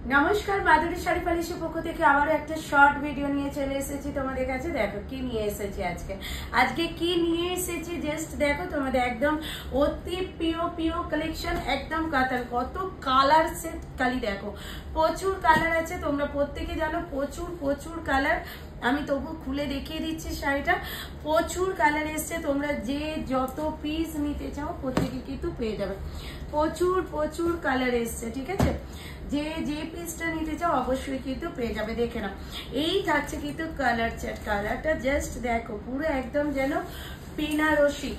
नमस्कार माधुरी शाड़ी पलिशेर पक्ष থেকে আবার একটা শর্ট ভিডিও নিয়ে চলে এসেছি তোমাদের কাছে। দেখো কি নিয়ে এসেছি আজকে কি নিয়ে এসেছি জাস্ট দেখো তোমাদের একদম অতি পিও কালেকশন একদম কাতান কত কালার সেট খালি দেখো প্রচুর কালার আছে তোমরা প্রত্যেকে জানো প্রচুর কালার আমি তবু খুলে দেখিয়ে দিচ্ছি শাড়িটা প্রচুর কালার এসছে তোমরা যে যত পিস নিতে চাও প্রত্যেকে কিন্তু পেয়ে যাবে প্রচুর কালার এসছে ঠিক আছে যে পিসটা নিতে চাও অবশ্যই কিন্তু পেয়ে যাবে দেখে নাও এই থাকছে কিন্তু কালার চার্ট কালারটা জাস্ট দেখো পুরো একদম যেন বেনারসি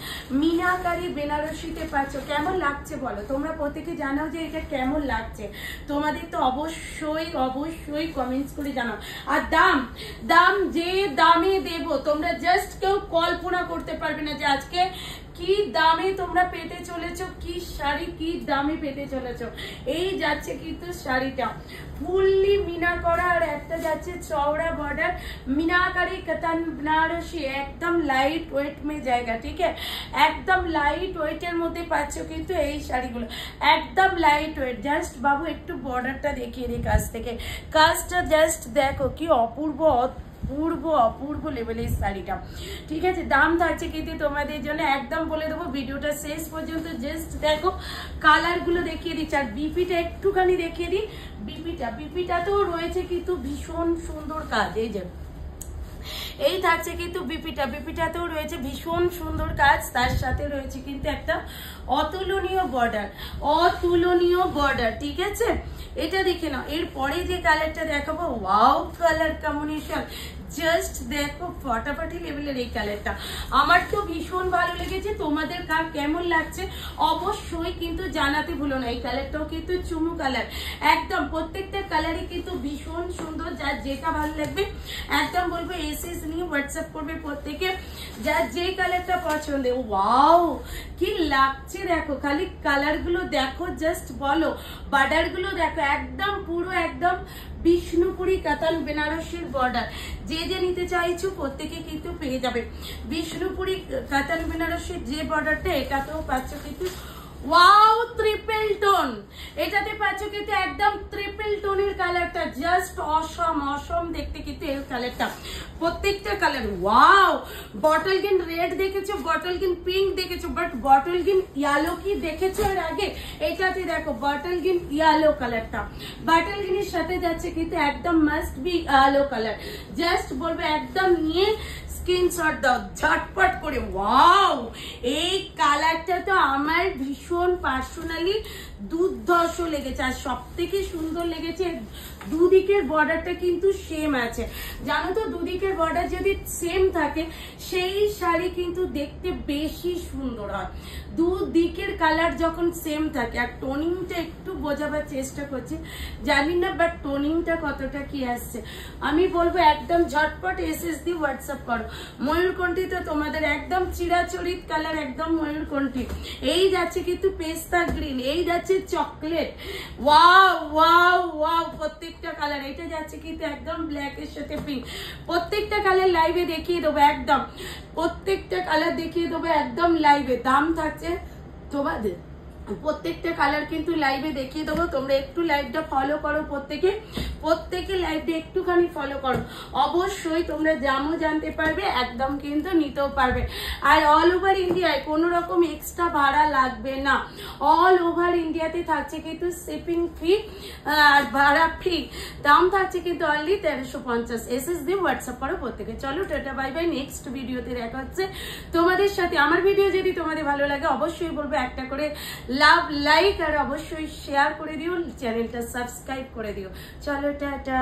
মিনাকারি বেনারসিতে পাচ্ছ কেমন লাগছে বলো তোমরা প্রত্যেকে জানাও যে এটা কেমন লাগছে তোমাদের তো অবশ্যই কমেন্টস করে জানাও আর দাম যে দামে দেব তোমরা জাস্ট কেউ কল্পনা করতে পারবে না যে আজকে কি দামে তোমরা পেতে চলেছো কি শাড়ি কি দামে পেতে চলেছো এই যাচ্ছে কিন্তু শাড়িটা ফুললি মিনা করা আর একটা যাচ্ছে চওড়া বর্ডার মিনাকারি কাতান बनारसी एकदम लाइट वेट में जाएगा ठीक है एकदम लाइट वेटेर মধ্যে পাচ্ছ কিন্তু এই শাড়িগুলো একদম লাইট ওয়েট জাস্ট বাবু একটু বর্ডারটা দেখিয়ে দিই কাছ থেকে কাজটা জাস্ট দেখো কি অপূর্ব লেভেলের শাড়িটা ঠিক আছে দাম থাকছে কিন্তু তোমাদের জন্য একদম বলে দেবো ভিডিওটা শেষ পর্যন্ত জাস্ট দেখো কালার গুলো দেখিয়ে দিচ্ছি আর বিপিটা একটুখানি দেখিয়ে দিই বিপিটাতেও রয়েছে কিন্তু ভীষণ সুন্দর কাজ এই থাকছে কিন্তু বিপিটাতেও রয়েছে ভীষণ সুন্দর কাজ তার সাথে রয়েছে কিন্তু একটা অতুলনীয় বর্ডার ঠিক আছে এটা দেখে নাও এরপরে যে কালারটা দেখাবো ওয়াও কালার কম্বিনেশন জাস্ট দেখো ফটাফটি লেভেলের এই কালারটা আমার তো ভীষণ ভালো লেগেছে তোমাদের কার কেমন লাগছে অবশ্যই কিন্তু জানাতে ভুলো না এই কালারটাও কিন্তু চুমু কালার একদম প্রত্যেকটা কালারই কিন্তু ভীষণ সুন্দর যার যেটা ভালো লাগবে একদম বলবো এসএস নিয়ে হোয়াটসঅ্যাপ করবে প্রত্যেকে যার যে কালারটা পছন্দ ওয়াও কি লাগছে দেখো খালি কালার গুলো দেখো জাস্ট বলো বর্ডার গুলো দেখো একদম পুরো একদম বিষ্ণুপুরি কাতান বেনারসির বর্ডার যে নিতে চাইছো প্রত্যেকে কিন্তু পেয়ে যাবে বিষ্ণুপুরি কাতান বেনারসির যে বর্ডারটা এটাতেও পাচ্ছ কিন্তু ওয়াও ট্রিপল টোন এটাতে পাচ্ছ কিন্তু একদম ট্রিপল টোনের কালারটা জাস্ট অসম দেখতে কিন্তু এই কালারটা প্রত্যেকটা colour wow bottle green red দেখেছো বটল গ্রিন পিঙ্ক দেখেছো বাট বটল গ্রিন ইয়েলো কি দেখেছো এর আগে এটাতে দেখো বটল গ্রিন ইয়েলো কালারটা বটল গ্রিনের সাথে যাচ্ছে কিন্তু একদম must be yellow colour just বলবো একদম নিয়ে স্ক্রিনশট দাও ঝটপট করে ওয়াও এই কালারটা তো আমার ভীষণ পার্সোনালি দুর্ধর্ষ লেগেছে আর সব থেকে সুন্দর লেগেছে দুদিকের বর্ডারটা কিন্তু সেম আছে জানো তো দুদিকের বর্ডার যদি সেম থাকে সেই শাড়ি কিন্তু দেখতে বেশি সুন্দর হয় দুদিকের কালার যখন সেম থাকে আর টোনিংটা একটু বোঝাবার চেষ্টা করছি জানি না বাট টোনিংটা কতটা কি আসছে আমি বলবো একদম ঝটপট এসএস দিয়ে হোয়াটসঅ্যাপ করো ময়ূরকণ্ঠী তো তোমাদের একদম চিরাচরিত কালার একদম ময়ূরকণ্ঠী এই যাচ্ছে কিন্তু পেস্তা গ্রিন এই যাচ্ছে চকলেট ওয়াও প্রত্যেকটা কালার এটা যাচ্ছে কিন্তু একদম ব্ল্যাক এর সাথে পিঙ্ক প্রত্যেকটা কালার লাইভে দেখিয়ে দেবো একদম প্রত্যেকটা কালার দেখিয়ে দেবো একদম লাইভে দাম থাকছে তোমাদের প্রত্যেকটা কালার কিন্তু লাইভে দেখিয়ে দেবো তোমরা একটু লাইভটা ফলো করো প্রত্যেকে লাইভটা একটুখানি ফলো করো অবশ্যই তোমরা দামও জানতে পারবে একদম কিন্তু নিতেও পারবে আর অল ওভার ইন্ডিয়ায় কোনো রকম এক্সট্রা ভাড়া লাগবে না অল ওভার ইন্ডিয়াতে থাকছে কিন্তু শিপিং ফি আর ভাড়া ফ্রি দাম থাকছে কিন্তু অনলি 1350 এসএস দিয়ে হোয়াটসঅ্যাপ করো প্রত্যেকে চলো টাটা বাই বাই নেক্সট ভিডিওতে দেখা হচ্ছে তোমাদের সাথে আমার ভিডিও যদি তোমাদের ভালো লাগে অবশ্যই বলবো একটা করে লাভ লাইক আর অবশ্যই শেয়ার করে দিও চ্যানেলটা সাবস্ক্রাইব করে দিও চলো টাটা।